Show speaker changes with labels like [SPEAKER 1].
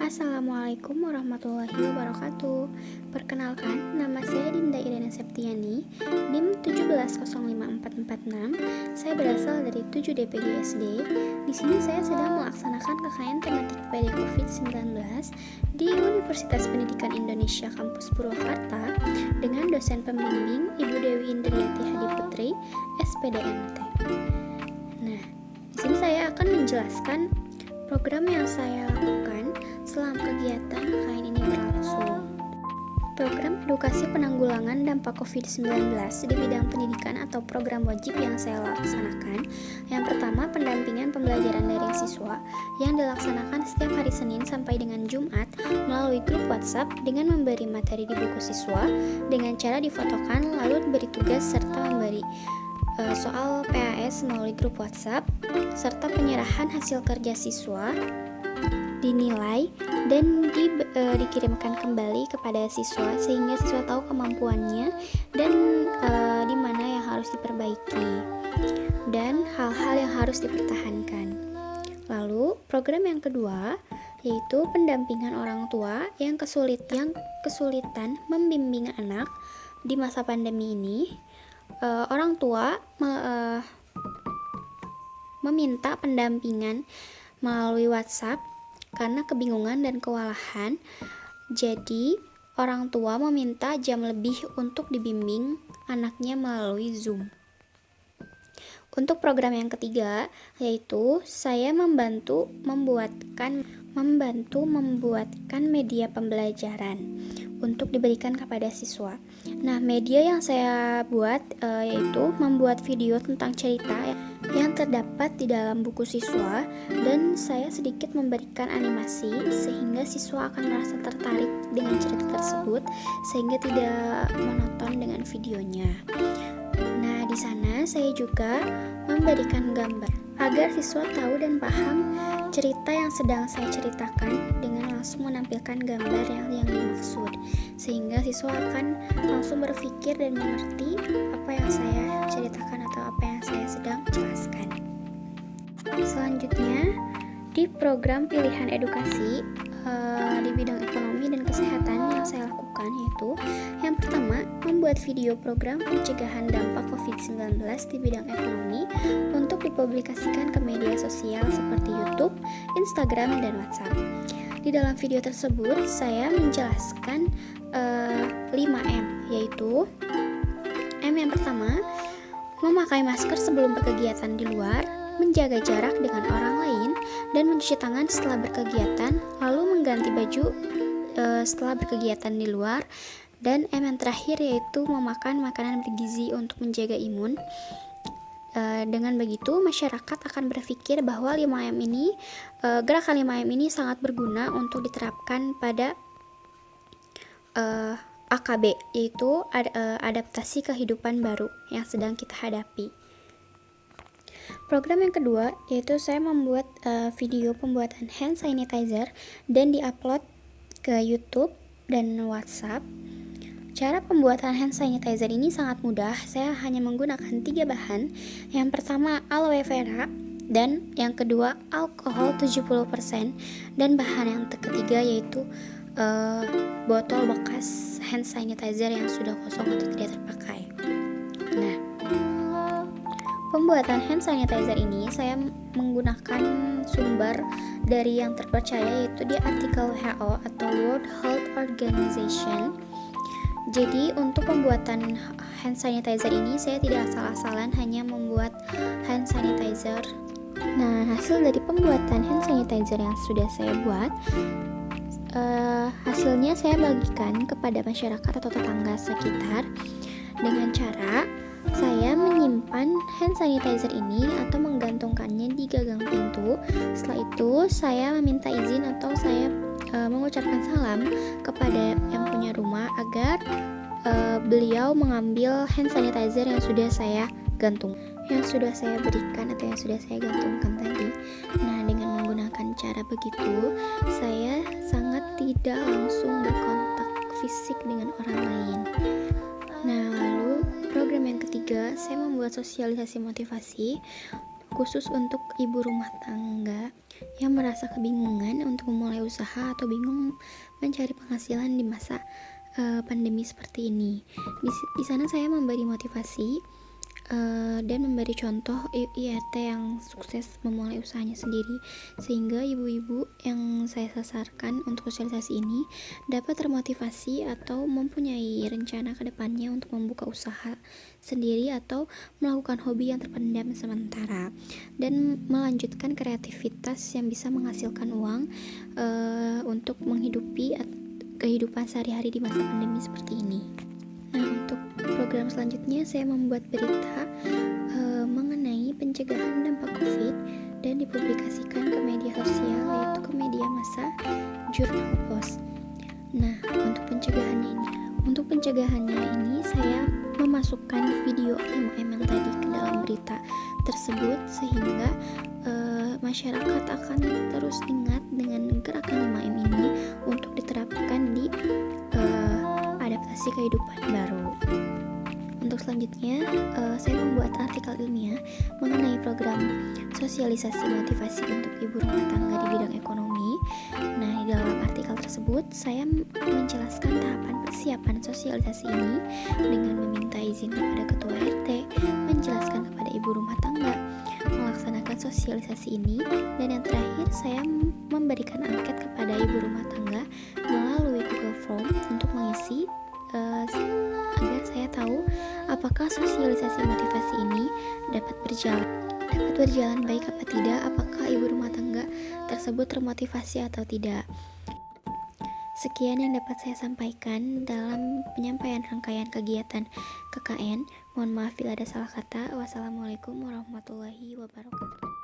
[SPEAKER 1] Assalamualaikum warahmatullahi wabarakatuh. Perkenalkan, nama saya Dinda Irena Septiani, NIM 1705446. Saya berasal dari 7 DPG SD. Di sini saya sedang melaksanakan KKN tematik PD COVID-19 di Universitas Pendidikan Indonesia Kampus Purwakarta dengan dosen pembimbing Ibu Dewi Indriati Hadiputri, SPDMT. Nah, di sini saya akan menjelaskan program yang saya lakukan selama kegiatan KKN ini berlangsung. Program edukasi penanggulangan dampak COVID-19 di bidang pendidikan atau program wajib yang saya laksanakan. Yang pertama, pendampingan pembelajaran daring siswa yang dilaksanakan setiap hari Senin sampai dengan Jumat melalui grup WhatsApp dengan memberi materi di buku siswa dengan cara difotokan lalu diberi tugas serta memberi soal PAS melalui grup WhatsApp serta penyerahan hasil kerja siswa dinilai dan dikirimkan kembali kepada siswa sehingga siswa tahu kemampuannya dan di mana yang harus diperbaiki dan hal-hal yang harus dipertahankan. Lalu program yang kedua yaitu pendampingan orang tua yang kesulitan membimbing anak di masa pandemi ini. Orang tua meminta pendampingan melalui WhatsApp karena kebingungan dan kewalahan. Jadi, orang tua meminta jam lebih untuk dibimbing anaknya melalui Zoom. Untuk program yang ketiga, yaitu saya membantu membuatkan media pembelajaran untuk diberikan kepada siswa. Nah, media yang saya buat yaitu membuat video tentang cerita yang terdapat di dalam buku siswa dan saya sedikit memberikan animasi sehingga siswa akan merasa tertarik dengan cerita tersebut sehingga tidak monoton dengan videonya. Nah, di sana saya juga memberikan gambar agar siswa tahu dan paham cerita yang sedang saya ceritakan dengan langsung menampilkan gambar yang dimaksud sehingga siswa akan langsung berpikir dan mengerti apa yang saya ceritakan atau apa yang saya sedang jelaskan. Selanjutnya, di program pilihan edukasi di bidang ekonomi dan kesehatan yang saya lakukan yaitu yang pertama, membuat video program pencegahan dampak COVID-19 di bidang ekonomi untuk dipublikasikan ke media sosial seperti YouTube, Instagram, dan WhatsApp. Di dalam video tersebut, saya menjelaskan 5M, yaitu M yang pertama, memakai masker sebelum berkegiatan di luar, menjaga jarak dengan orang lain, dan mencuci tangan setelah berkegiatan, lalu mengganti baju setelah berkegiatan di luar, dan M yang terakhir yaitu memakan makanan bergizi untuk menjaga imun. Dengan begitu, masyarakat akan berpikir bahwa 5M ini, gerakan 5M ini sangat berguna untuk diterapkan pada AKB, yaitu adaptasi kehidupan baru yang sedang kita hadapi. Program yang kedua yaitu saya membuat video pembuatan hand sanitizer dan diupload ke YouTube dan WhatsApp. Cara pembuatan hand sanitizer ini sangat mudah. Saya hanya menggunakan 3 bahan. Yang pertama aloe vera dan yang kedua alkohol 70% dan bahan yang ketiga yaitu botol bekas hand sanitizer yang sudah kosong atau tidak terpakai. Nah, pembuatan hand sanitizer ini saya menggunakan sumber dari yang terpercaya yaitu di artikel WHO atau World Health Organization. Jadi untuk pembuatan hand sanitizer ini saya tidak asal-asalan hanya membuat hand sanitizer. Nah, hasil dari pembuatan hand sanitizer yang sudah saya buat, hasilnya saya bagikan kepada masyarakat atau tetangga sekitar dengan cara saya menyimpan hand sanitizer ini atau menggantungkannya di gagang pintu. Setelah itu saya meminta izin atau saya mengucapkan salam kepada yang punya rumah agar beliau mengambil hand sanitizer yang sudah saya berikan atau yang sudah saya gantungkan tadi. Nah, dengan menggunakan cara begitu, saya sangat tidak langsung berkontak fisik dengan orang lain. Nah, lalu program yang ketiga, saya membuat sosialisasi motivasi khusus untuk ibu rumah tangga yang merasa kebingungan untuk memulai usaha atau bingung mencari penghasilan di masa pandemi seperti ini. Di sana saya memberi motivasi dan memberi contoh IET yang sukses memulai usahanya sendiri, sehingga ibu-ibu yang saya sasarkan untuk sosialisasi ini dapat termotivasi atau mempunyai rencana ke depannya untuk membuka usaha sendiri atau melakukan hobi yang terpendam sementara dan melanjutkan kreativitas yang bisa menghasilkan uang untuk menghidupi kehidupan sehari-hari di masa pandemi seperti ini. Nah, untuk program selanjutnya saya membuat berita mengenai pencegahan dampak COVID dan dipublikasikan ke media sosial, yaitu ke media massa Jurnal Pos. Nah, untuk pencegahannya ini saya memasukkan video 5M yang tadi ke dalam berita tersebut, sehingga masyarakat akan terus ingat dengan gerakan 5M ini untuk diterapkan di adaptasi kehidupan baru. Untuk selanjutnya, saya membuat artikel ilmiah mengenai program sosialisasi motivasi untuk ibu rumah tangga di bidang ekonomi. Nah, di dalam artikel tersebut, saya menjelaskan tahapan persiapan sosialisasi ini dengan meminta izin kepada ketua RT, menjelaskan kepada ibu rumah tangga melaksanakan sosialisasi ini, dan yang terakhir saya memberikan angket kepada ibu rumah tangga melalui Google Form untuk mengisi agar saya tahu apakah sosialisasi motivasi ini dapat berjalan baik apa tidak, apakah ibu rumah tangga tersebut termotivasi atau tidak. Sekian yang dapat saya sampaikan dalam penyampaian rangkaian kegiatan KKN. Mohon maaf bila ada salah kata. Wassalamualaikum warahmatullahi wabarakatuh.